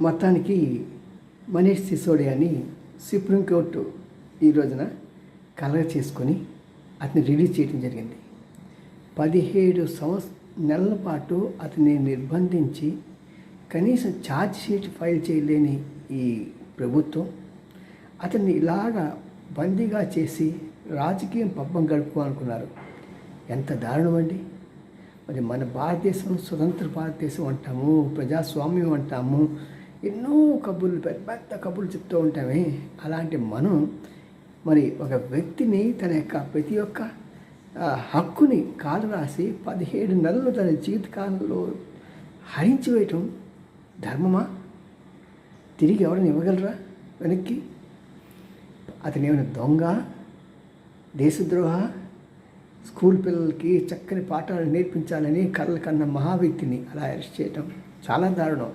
మొత్తానికి మనీష్ సిసోడియాని సుప్రీంకోర్టు ఈ రోజున కలర్ చేసుకొని అతన్ని రిలీజ్ చేయడం జరిగింది. 17 నెలల పాటు అతన్ని నిర్బంధించి కనీసం ఛార్జ్ షీట్ ఫైల్ చేయలేని ఈ ప్రభుత్వం అతన్ని ఇలాగా బందీగా చేసి రాజకీయం పబ్బం గడుపుకోవాలనుకున్నారు. ఎంత దారుణం అండి. మరి మన భారతదేశం స్వతంత్ర భారతదేశం అంటాము, ప్రజాస్వామ్యం అంటాము, ఎన్నో కబుర్లు పెద్ద పెద్ద కబుర్లు చెప్తూ ఉంటామే. అలాంటి మనం మరి ఒక వ్యక్తిని తన యొక్క ప్రతి ఒక్క హక్కుని కాలు రాసి 17 నెలలు తన జీవితకాలంలో హరించి వేయటం ధర్మమా? తిరిగి ఎవరిని ఇవ్వగలరా వెనక్కి? అతను ఏమైనా దొంగ, దేశద్రోహ, స్కూల్ పిల్లలకి చక్కని పాఠాలు నేర్పించాలని కళ్ళ కన్న మహా వ్యక్తిని అలా అరెస్ట్ చేయటం చాలా దారుణం.